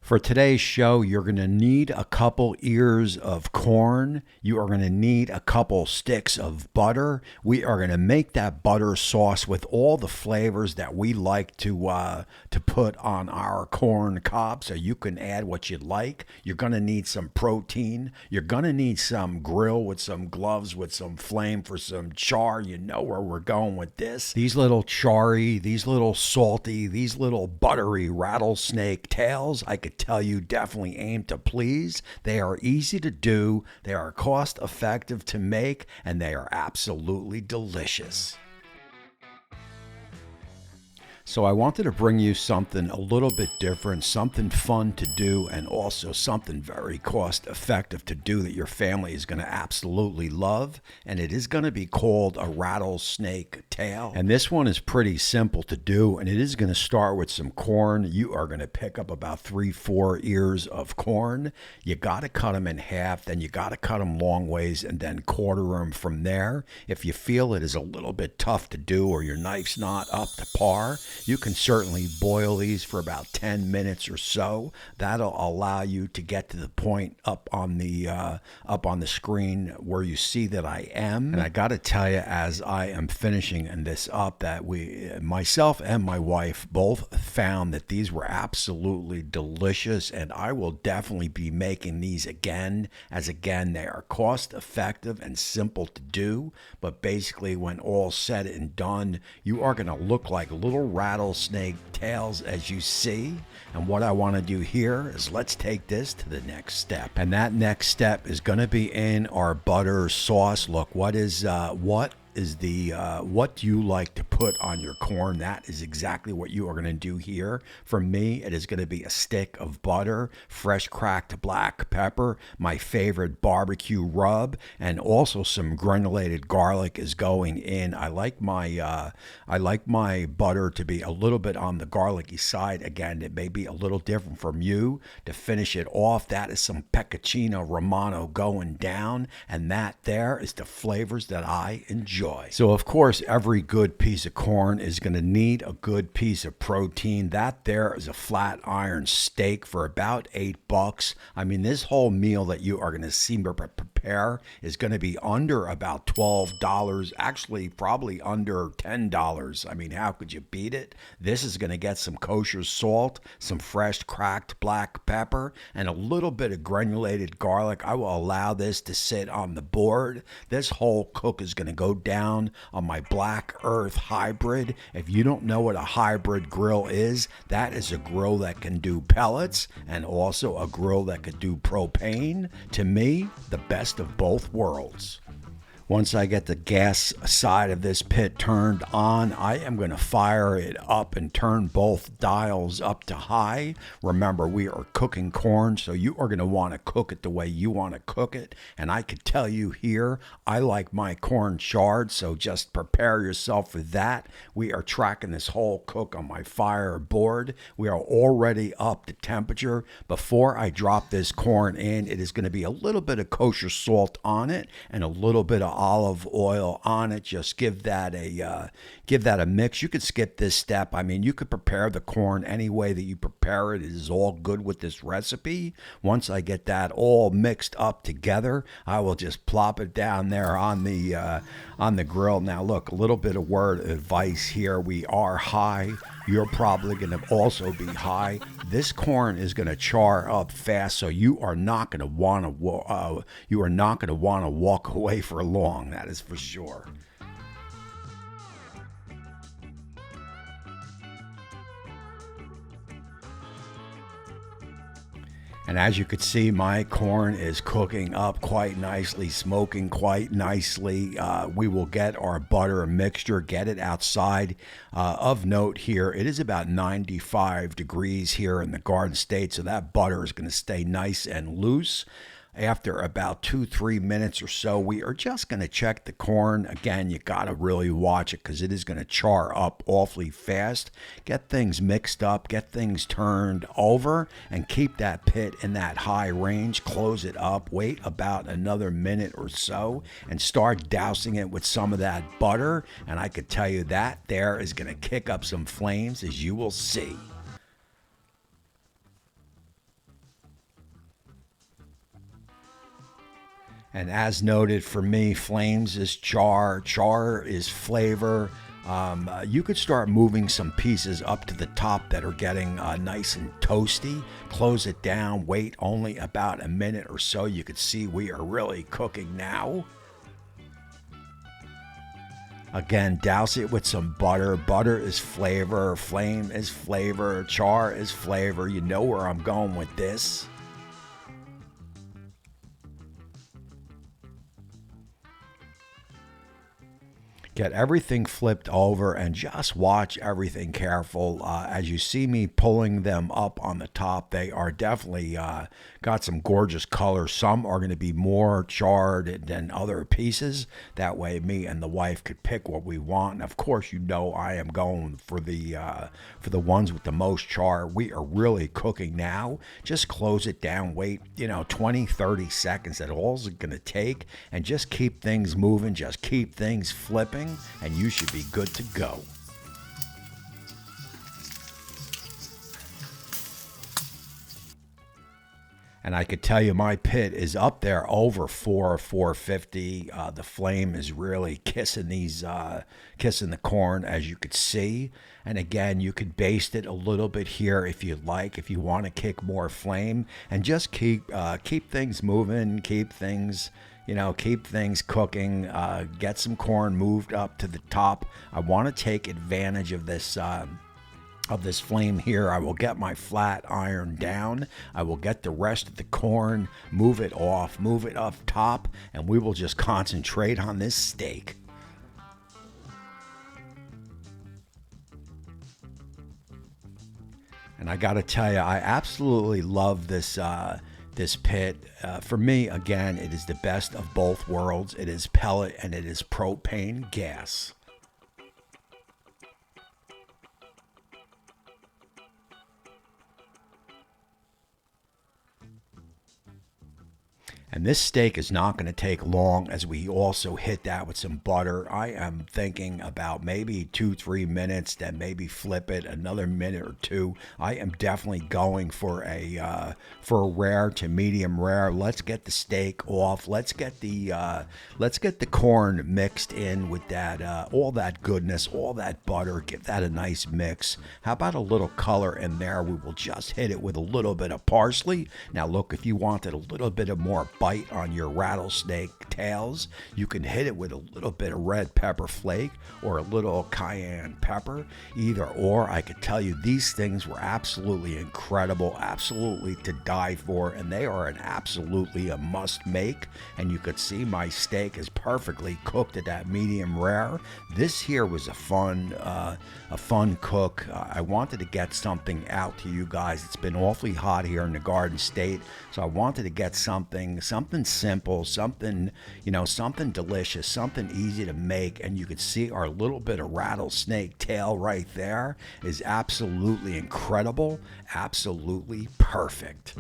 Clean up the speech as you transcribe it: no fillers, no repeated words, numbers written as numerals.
For today's show, you're going to need a couple ears of corn. You are going to need a couple sticks of butter. We are going to make that butter sauce with all the flavors that we like to put on our corn cob. So you can add what you like. You're going to need some protein. You're going to need some grill with some gloves with some flame for some char. You know where we're going with this. These little charry, these little salty, these little buttery rattlesnake tails, I could tell you definitely aim to please. They are easy to do, they are cost effective to make, and they are absolutely delicious. So I wanted to bring you something a little bit different, something fun to do, and also something very cost effective to do that your family is going to absolutely love. And it is going to be called a rattlesnake tail. And this one is pretty simple to do, and it is going to start with some corn. You are going to pick up about 3-4 ears of corn. You got to cut them in half, then you got to cut them long ways and then quarter them from there. If you feel it is a little bit tough to do or your knife's not up to par, you can certainly boil these for about 10 minutes or so. That'll allow you to get to the point up on the screen where you see that I am. And I got to tell you, as I am finishing this up, that myself and my wife both found that these were absolutely delicious, and I will definitely be making these again, as again they are cost effective and simple to do. But basically, when all said and done, you are going to look like little rattlesnake tails, as you see. And what I want to do here is let's take this to the next step, and that next step is going to be in our butter sauce. Look, what do you like to put on your corn? That is exactly what you are going to do here. For me, it is going to be a stick of butter, fresh cracked black pepper, my favorite barbecue rub, and also some granulated garlic is going in. I like my butter to be a little bit on the garlicky side. Again, it may be a little different from you. To finish it off, that is some pecorino romano going down, and that there is the flavors that I enjoy. So of course, every good piece of corn is going to need a good piece of protein. That there is a flat iron steak for about $8. I mean, this whole meal that you are going to see me prepare is going to be under about $12. Actually, probably under $10. I mean, how could you beat it? This is going to get some kosher salt, some fresh cracked black pepper, and a little bit of granulated garlic. I will allow this to sit on the board. This whole cook is going to go down on my Black Earth hybrid. If you don't know what a hybrid grill is, that is a grill that can do pellets and also a grill that could do propane. To me, the best of both worlds. Once I get the gas side of this pit turned on, I am going to fire it up and turn both dials up to high. Remember, we are cooking corn, so you are going to want to cook it the way you want to cook it. And I could tell you here, I like my corn charred, so just prepare yourself for that. We are tracking this whole cook on my fire board. We are already up to temperature. Before I drop this corn in, it is going to be a little bit of kosher salt on it and a little bit of olive oil on it. Just give that a mix. You could skip this step. I mean, you could prepare the corn any way that you prepare it. It is all good with this recipe. Once I get that all mixed up together, I will just plop it down there on the grill. Now look, a little bit of word advice here. We are high. You're probably going to also be high. This corn is going to char up fast, so you are not going to want to walk away for long. That is for sure. And as you could see, my corn is cooking up quite nicely, smoking quite nicely. We will get our butter mixture, get it outside. Of note here, it is about 95 degrees here in the Garden State, so that butter is going to stay nice and loose. After about 2-3 minutes or so, we are just going to check the corn. Again, you got to really watch it because it is going to char up awfully fast. Get things mixed up, get things turned over, and keep that pit in that high range. Close it up, wait about another minute or so, and start dousing it with some of that butter. And I could tell you that there is going to kick up some flames, as you will see. And as noted for me, flames is char, char is flavor. You could start moving some pieces up to the top that are getting nice and toasty. Close it down, wait only about a minute or so. You could see we are really cooking now. Again, douse it with some butter. Butter is flavor, flame is flavor, char is flavor. You know where I'm going with this. Get everything flipped over and just watch everything careful. As you see me pulling them up on the top, they are definitely got some gorgeous color. Some are going to be more charred than other pieces. That way me and the wife could pick what we want. And of course, you know I am going for the ones with the most char. We are really cooking now. Just close it down, wait, 20, 30 seconds. That's all it's going to take. And just keep things moving, just keep things flipping, and you should be good to go. And I could tell you my pit is up there over 450. The flame is really kissing kissing the corn, as you could see. And again, you could baste it a little bit here if you'd like, if you want to kick more flame, and just keep things moving, keep things cooking. Get some corn moved up to the top. I want to take advantage of this flame here. I will get my flat iron down. I will get the rest of the corn, move it off, move it up top, and we will just concentrate on this steak. And I got to tell you, I absolutely love this pit. For me, again, it is the best of both worlds. It is pellet and it is propane gas. And this steak is not going to take long, as we also hit that with some butter. I am thinking about maybe 2-3 minutes, then maybe flip it another minute or two. I am definitely going for a rare to medium rare. Let's get the steak off. Let's get the corn mixed in with that all that goodness, all that butter. Give that a nice mix. How about a little color in there? We will just hit it with a little bit of parsley. Now look, if you wanted a little bit of more bite on your rattlesnake tails, you can hit it with a little bit of red pepper flake or a little cayenne pepper. Either or, I could tell you these things were absolutely incredible, absolutely to die for, and they are absolutely a must make. And you could see my steak is perfectly cooked at that medium rare. This here was a fun cook. I wanted to get something out to you guys. It's been awfully hot here in the Garden State, so I wanted to get something simple, something delicious, something easy to make. And you could see our little bit of rattlesnake tail right there is absolutely incredible, absolutely perfect.